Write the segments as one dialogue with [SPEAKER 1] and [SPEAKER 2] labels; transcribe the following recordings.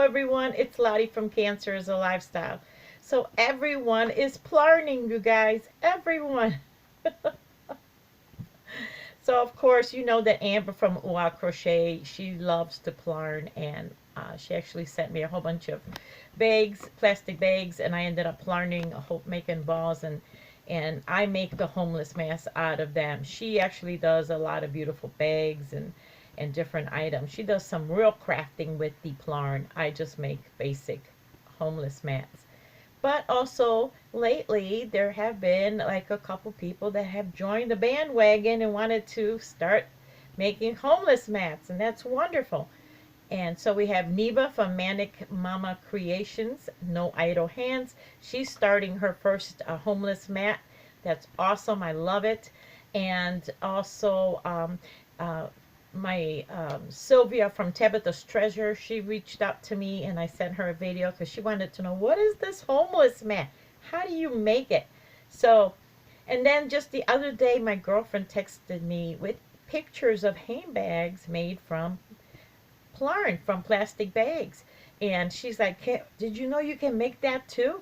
[SPEAKER 1] everyone, it's Lottie from Cancer is a Lifestyle. So everyone is plarning, you guys, everyone. So of course you know that Amber from Crochet, she loves to plarn, and she actually sent me a whole bunch of bags, plastic bags, and I ended up plarning, making balls, and I make the homeless mask out of them. She actually does a lot of beautiful bags and different items. She does some real crafting with the plarn. I just make basic homeless mats. But also lately there have been like a couple people that have joined the bandwagon and wanted to start making homeless mats, and that's wonderful. And so we have Neva from Manic Mama Creations, No Idle Hands. She's starting her first homeless mat. That's awesome. I love it. And also my Sylvia from Tabitha's Treasure, she reached out to me and I sent her a video because she wanted to know, what is this homeless mat? How do you make it? So, and then just the other day, my girlfriend texted me with pictures of handbags made from Plarn, from plastic bags. And she's like, did you know you can make that too?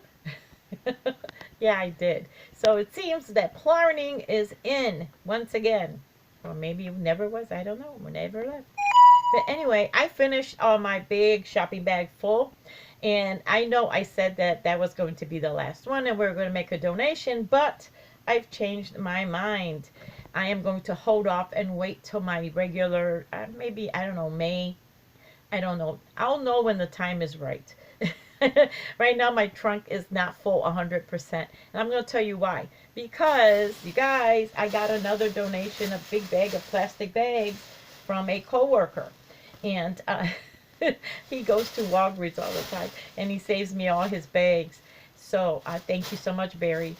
[SPEAKER 1] Yeah, I did. So it seems that plarning is in once again. Or maybe it never was. I don't know. We never left. But anyway, I finished all my big shopping bag full. And I know I said that that was going to be the last one and we are going to make a donation. But I've changed my mind. I am going to hold off and wait till my regular, maybe, I don't know, May. I don't know. I'll know when the time is right. Right now my trunk is not full 100%. And I'm going to tell you why. Because, you guys, I got another donation, a big bag of plastic bags from a coworker. And he goes to Walgreens all the time. And he saves me all his bags. So thank you so much, Barry.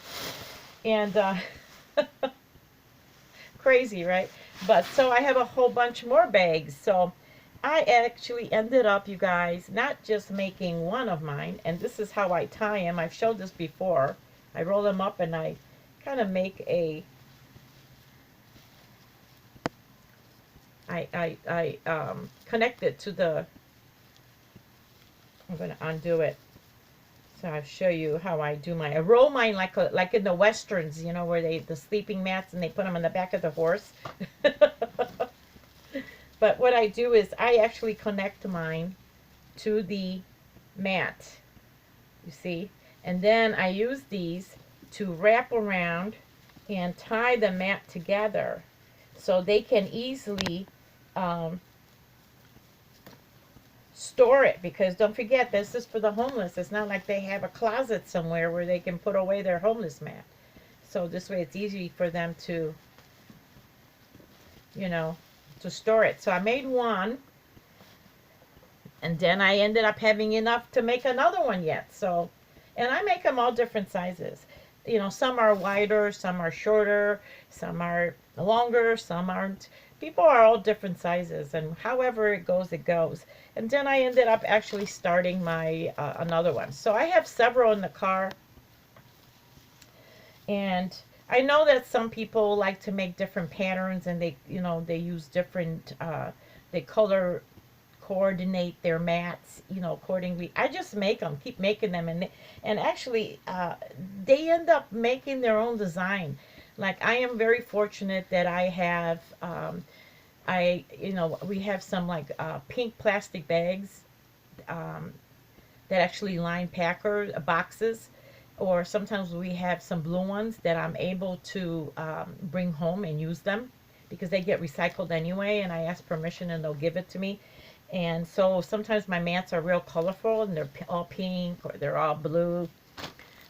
[SPEAKER 1] And crazy, right? But so I have a whole bunch more bags. So I actually ended up, you guys, not just making one of mine, and this is how I tie them. I've showed this before. I roll them up and I kind of make a, I connect it to the, I'm going to undo it. So I'll show you how I do mine. I roll mine like in the westerns, you know, where the sleeping mats and they put them on the back of the horse. But what I do is I actually connect mine to the mat, you see, and then I use these to wrap around and tie the mat together so they can easily store it, because don't forget, this is for the homeless. It's not like they have a closet somewhere where they can put away their homeless mat. So this way it's easy for them to, you know, to store it. So I made one, and then I ended up having enough to make another one yet. So, and I make them all different sizes. You know, some are wider, some are shorter, some are longer, some aren't. People are all different sizes, and however it goes, it goes. And then I ended up actually starting my another one. So I have several in the car, and I know that some people like to make different patterns, and they, you know, they use different, they color coordinate their mats, you know, accordingly. I just make them, keep making them, and actually, they end up making their own design. Like, I am very fortunate that I have, you know, we have some like pink plastic bags that actually line boxes, or sometimes we have some blue ones that I'm able to bring home and use them because they get recycled anyway, and I ask permission and they'll give it to me. And so sometimes my mats are real colorful and they're all pink or they're all blue.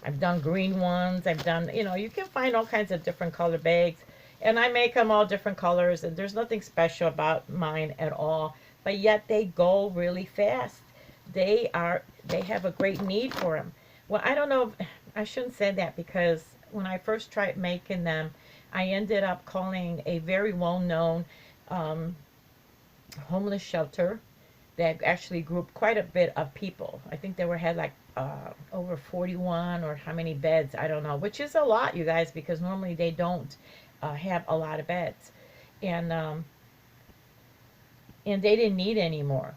[SPEAKER 1] I've done green ones. I've done, you know, you can find all kinds of different color bags, and I make them all different colors, and there's nothing special about mine at all, but yet they go really fast. They have a great need for them. Well, I don't know, I shouldn't say that, because when I first tried making them, I ended up calling a very well-known homeless shelter that actually grouped quite a bit of people. I think they had like over 41 or how many beds, I don't know, which is a lot, you guys, because normally they don't have a lot of beds. And they didn't need any more.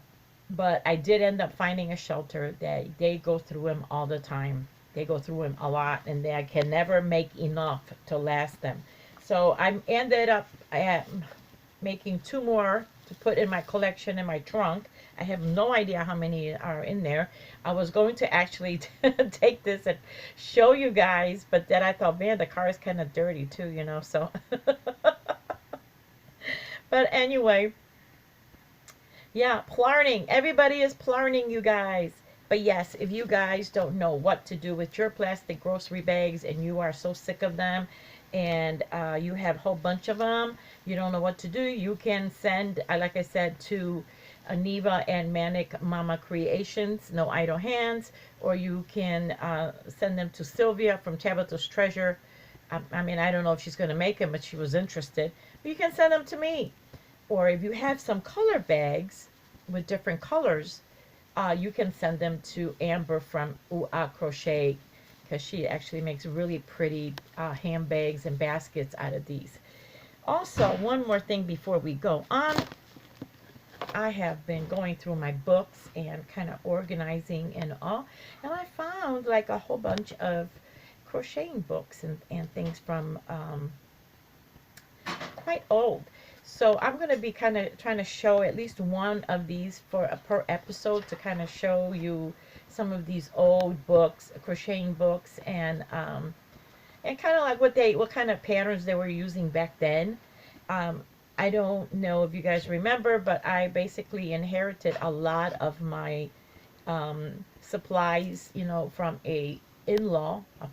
[SPEAKER 1] But I did end up finding a shelter that they go through them all the time. They go through them a lot, and they can never make enough to last them. So I ended up making two more to put in my collection in my trunk. I have no idea how many are in there. I was going to actually take this and show you guys, but then I thought, man, the car is kind of dirty too, you know, so. But anyway, yeah, Plarning. Everybody is Plarning, you guys. But yes, if you guys don't know what to do with your plastic grocery bags and you are so sick of them and you have a whole bunch of them, you don't know what to do, you can send, like I said, to Aniva and Manic Mama Creations, No Idle Hands, or you can send them to Sylvia from Tabitha's Treasure. I mean, I don't know if she's going to make them, but she was interested. But you can send them to me. Or if you have some color bags with different colors, you can send them to Amber from Crochet, because she actually makes really pretty handbags and baskets out of these. Also, one more thing before we go on. I have been going through my books and kind of organizing and all, and I found like a whole bunch of crocheting books and things from quite old. So I'm going to be kind of trying to show at least one of these for per episode to kind of show you some of these old books, crocheting books, and kind of like what kind of patterns they were using back then. I don't know if you guys remember, but I basically inherited a lot of my supplies, you know, from a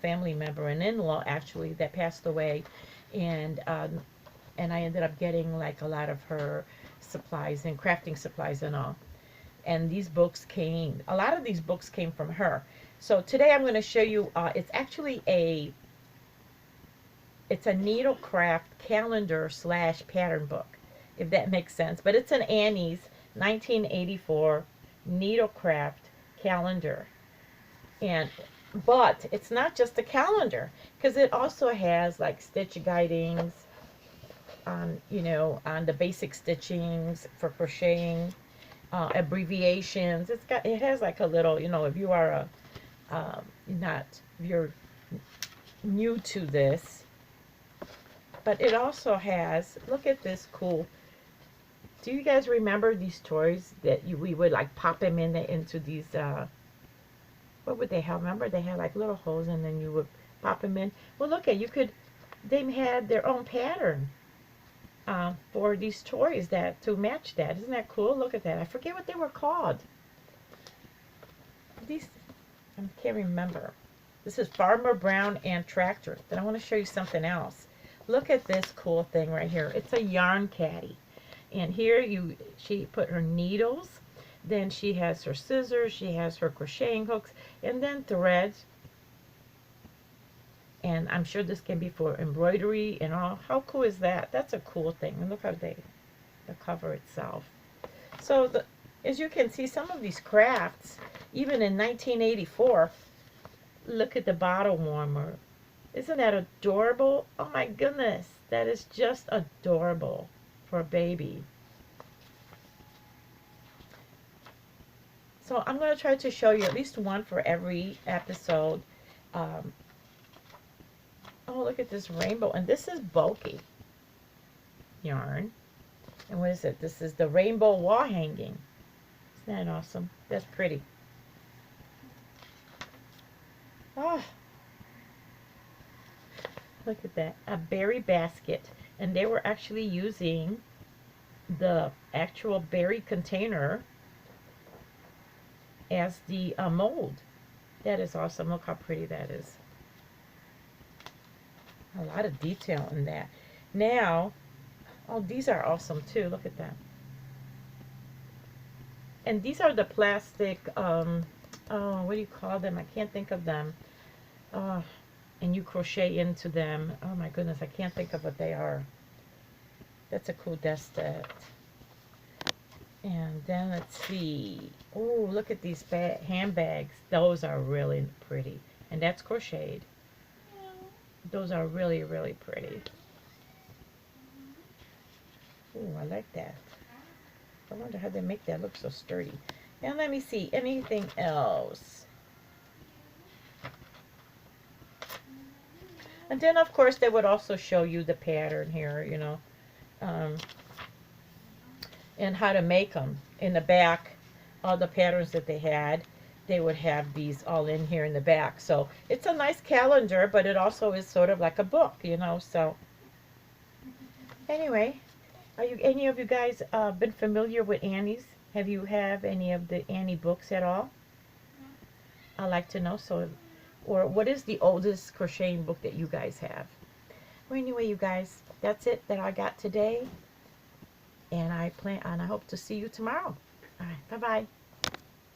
[SPEAKER 1] family member, an in-law actually, that passed away, and I ended up getting like a lot of her supplies and crafting supplies and all. And these books a lot of these books came from her. So today I'm going to show you, it's actually it's a needlecraft calendar / pattern book, if that makes sense. But it's an Annie's 1984 needlecraft calendar. But it's not just a calendar, because it also has like stitch guidings, you know, on the basic stitchings for crocheting, abbreviations. It has like a little, you know, if you are if you're new to this, but it also has, look at this cool. Do you guys remember these toys that we would like pop them into these, what would they have? Remember they had like little holes and then you would pop them in. Well, look at, they had their own pattern for these toys to match that. Isn't that cool? Look at that. I forget what they were called. These, I can't remember. This is Farmer Brown and Tractor. Then I want to show you something else. Look at this cool thing right here. It's a yarn caddy. And here she put her needles. Then she has her scissors. She has her crocheting hooks. And then threads. And I'm sure this can be for embroidery and all. How cool is that? That's a cool thing. And look how the cover itself. So as you can see, some of these crafts, even in 1984, look at the bottle warmer. Isn't that adorable? Oh my goodness. That is just adorable for a baby. So I'm going to try to show you at least one for every episode. Oh, look at this rainbow. And this is bulky yarn. And what is it? This is the rainbow wall hanging. Isn't that awesome? That's pretty. Oh, look at that. A berry basket. And they were actually using the actual berry container as the mold. That is awesome. Look how pretty that is. A lot of detail in that. Now, oh, these are awesome too. Look at that. And these are the plastic, oh, what do you call them? I can't think of them. And you crochet into them. Oh my goodness, I can't think of what they are. That's a cool desk set. And then let's see. Oh, look at these handbags. Those are really pretty. And that's crocheted. Those are really, really pretty. Oh, I like that. I wonder how they make that look so sturdy. And let me see, anything else? And then, of course, they would also show you the pattern here, you know, um, and how to make them. In the back, all the patterns that they had, they would have these all in here in the back. So it's a nice calendar, but it also is sort of like a book, you know. So anyway, are you any of you guys been familiar with Annie's? Have you have any of the Annie books at all? I'd like to know. So, or what is the oldest crocheting book that you guys have? Well, anyway, you guys, that's it that I got today, and I hope to see you tomorrow. All right, bye bye.